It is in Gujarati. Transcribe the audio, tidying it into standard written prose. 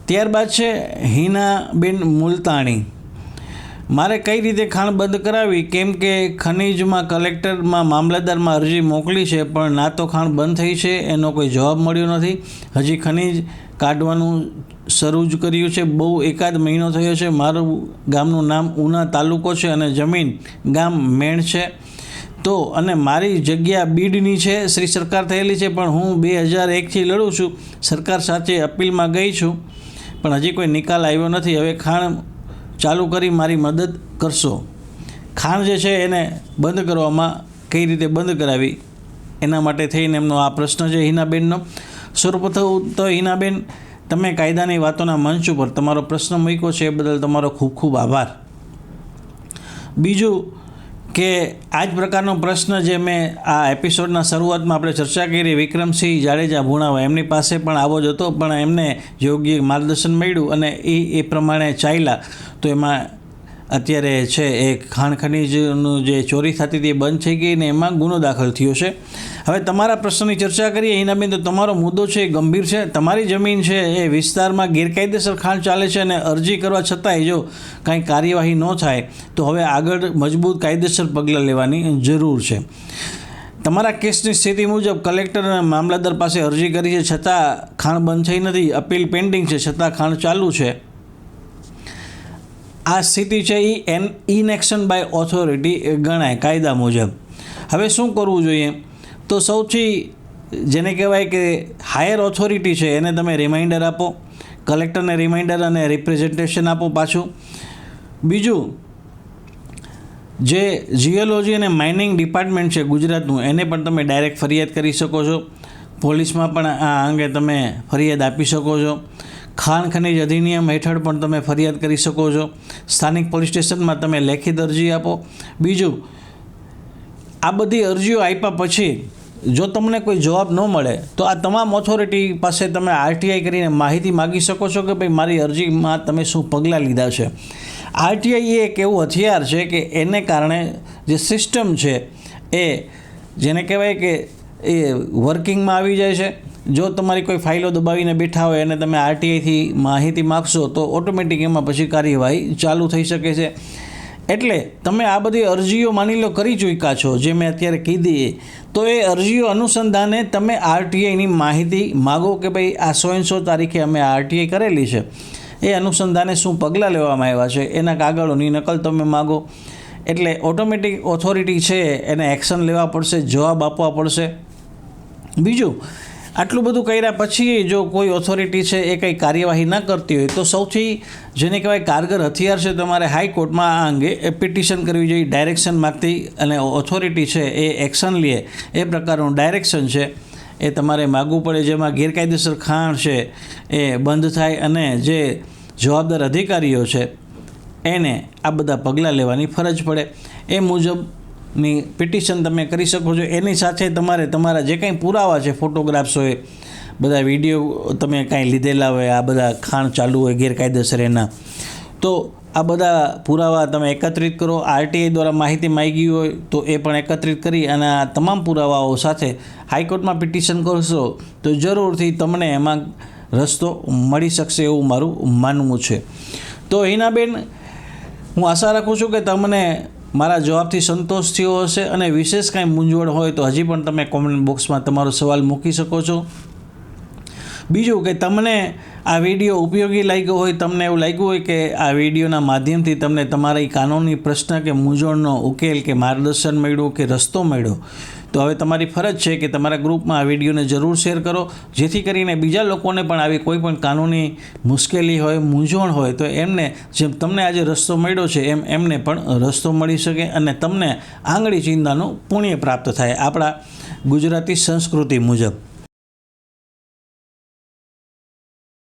ત્યારબાદ છે હિનાબેન મુલતાણી, મારે કઈ રીતે ખાણ બંધ કરાવી, કેમ કે ખનીજમાં કલેક્ટરમાં મામલતદારમાં અરજી મોકલી છે પણ ના તો ખાણ બંધ થઈ છે એનો કોઈ જવાબ મળ્યો નથી. હજી ખનીજ કાઢવાનું શરૂ જ કર્યું છે. બહુ એકાદ મહિનો થયો છે. મારું ગામનું નામ ઉના તાલુકો છે અને જમીન ગામ મેણ છે. તો અને મારી જગ્યા બીડની છે. શ્રી સરકાર થયેલી છે પણ હું 2001થી લડું છું. સરકાર સાથે અપીલમાં ગઈ છું પણ હજી કોઈ નિકાલ આવ્યો નથી. હવે ખાણ ચાલુ કરી મારી મદદ કરશો. ખાણ જે છે એને બંધ કરવામાં કઈ રીતે બંધ કરાવી એના માટે થઈને એમનો આ પ્રશ્ન છે હિનાબેનનો. સર્વપ્રથમ તો હિનાબેન, તમે કાયદાની વાતોના મંચ ઉપર તમારો પ્રશ્ન મૂક્યો છે એ બદલ તમારો ખૂબ ખૂબ આભાર. બીજું કે આ જ પ્રકારનો પ્રશ્ન જે મેં આ એપિસોડના શરૂઆતમાં આપણે ચર્ચા કરી વિક્રમસિંહ જાડેજા ભુણાવા, એમની પાસે પણ આવો જ હતો પણ એમને યોગ્ય માર્ગદર્શન મળ્યું અને એ પ્રમાણે ચાલ્યા. તો એમાં અત્યારે છે એ ખાણ ખનીજનું જે ચોરી થતી હતી એ બંધ થઈ ગઈ ને એમાં ગુનો દાખલ થયો છે. હવે તમારા પ્રશ્નની ચર્ચા કરીએ હિનાબેન, તો તમારો મુદ્દો છે એ ગંભીર છે. તમારી જમીન છે એ વિસ્તારમાં ગેરકાયદેસર ખાણ ચાલે છે અને અરજી કરવા છતાંય જો કાંઈ કાર્યવાહી ન થાય તો હવે આગળ મજબૂત કાયદેસર પગલાં લેવાની જરૂર છે. તમારા કેસની સ્થિતિ મુજબ કલેક્ટર અને મામલતદાર પાસે અરજી કરી છે છતાં ખાણ બંધ થઈ નથી. અપીલ પેન્ડિંગ છે છતાં ખાણ ચાલુ છે. આ સ્થિતિ છે એ ઇનએક્શન બાય ઓથોરિટી ગણાય કાયદા મુજબ. હવે શું કરવું જોઈએ? તો સૌથી જેને કહેવાય કે હાયર ઓથોરિટી છે એને તમે રિમાઇન્ડર આપો, કલેક્ટરને રિમાઇન્ડર અને રિપ્રેઝન્ટેશન આપો પાછું. બીજું, જે જીઓલોજી અને માઇનિંગ ડિપાર્ટમેન્ટ છે ગુજરાતનું એને પણ તમે ડાયરેક્ટ ફરિયાદ કરી શકો છો. પોલીસમાં પણ આ અંગે તમે ફરિયાદ આપી શકો છો. ખાણ ખનીજ અધિનિયમ હેઠળ પણ તમે ફરિયાદ કરી શકો છો. સ્થાનિક પોલીસ સ્ટેશનમાં તમે લેખિત અરજી આપો. બીજું, આ બધી અરજીઓ આપ્યા પછી જો તમને કોઈ જવાબ ન મળે તો આ તમામ ઓથોરિટી પાસે તમે આરટીઆઈ કરીને માહિતી માગી શકો છો કે ભાઈ મારી અરજીમાં તમે શું પગલાં લીધા છે. આરટીઆઈ એ એક એવું હથિયાર છે કે એને કારણે જે સિસ્ટમ છે એ જેને કહેવાય કે એ વર્કિંગમાં આવી જાય છે. જો તમારી કોઈ ફાઇલો દબાવીને બેઠા હોય અને તમે આરટીઆઈથી માહિતી માગશો તો ઓટોમેટિક એમાં પછી કાર્યવાહી ચાલુ થઈ શકે છે. એટલે તમે આ બધી અરજીઓ માની લો કરી ચૂક્યા છો જે મેં અત્યારે કીધી, તો એ અરજીઓ અનુસંધાને તમે આરટીઆઈની માહિતી માગો કે ભાઈ આ 100 તારીખે અમે આરટીઆઈ કરેલી છે, એ અનુસંધાને શું પગલાં લેવામાં આવ્યા છે એના કાગળોની નકલ તમે માગો. એટલે ઓટોમેટિક ઓથોરિટી છે એને એક્શન લેવા પડશે, જવાબ આપવા પડશે. બીજું, આટલું બધું કર્યા પછી જો કોઈ ઓથોરિટી છે એ કંઈ કાર્યવાહી ન કરતી હોય તો સૌથી જેને કહેવાય કારગર હથિયાર છે તમારે હાઈકોર્ટમાં આ અંગે પિટિશન કરવી જોઈએ, ડાયરેક્શન માગતી, અને ઓથોરિટી છે એ એક્શન લે એ પ્રકારનું ડાયરેક્શન છે એ તમારે માગવું પડે, જેમાં ગેરકાયદેસર ખાણ છે એ બંધ થાય અને જે જવાબદાર અધિકારીઓ છે એને આ બધા પગલાં લેવાની ફરજ પડે. એ મુજબની પિટિશન તમે કરી શકો છો. એની સાથે તમારે તમારા જે કંઈ પુરાવા છે, ફોટોગ્રાફ્સ હોય, બધા વિડીયો તમે કાંઈ લીધેલા હોય, આ બધા ખાણ ચાલુ હોય ગેરકાયદેસર એના, તો આ બધા પુરાવા તમે એકત્રિત કરો. આરટીઆઈ દ્વારા માહિતી માગી હોય તો એ પણ એકત્રિત કરી અને આ તમામ પુરાવાઓ સાથે હાઈકોર્ટમાં પિટિશન કરશો તો જરૂરથી તમને એમાં રસ્તો મળી શકશે એવું મારું માનવું છે. તો હિનાબેન, હું આશા રાખું છું કે તમને મારા જવાબથી સંતોષ થયો હશે અને વિશેષ કાંઈ મૂંઝવણ હોય તો હજી પણ તમે કોમેન્ટ બોક્સમાં તમારો સવાલ મૂકી શકો છો. બીજું કે તમને આ વિડીયો ઉપયોગી લાગ્યો હોય, તમને એવું લાગ્યું હોય કે આ વિડીયોના માધ્યમથી તમને તમારી કાનૂની પ્રશ્ન કે મૂંઝવણનો ઉકેલ કે માર્ગદર્શન મળ્યું કે રસ્તો મળ્યો, તો હવે તમારી ફરજ છે કે તમારા ગ્રુપમાં આ વિડીયોને જરૂર શેર કરો, જેથી કરીને બીજા લોકોને પણ આવી કોઈ પણ કાનૂની મુશ્કેલી હોય, મૂંઝવણ હોય તો એમને જેમ તમને આજે રસ્તો મળ્યો છે એમ એમને પણ રસ્તો મળી શકે અને તમને આંગળી ચિંતાનું પુણ્ય પ્રાપ્ત થાય આપણા ગુજરાતી સંસ્કૃતિ મુજબ.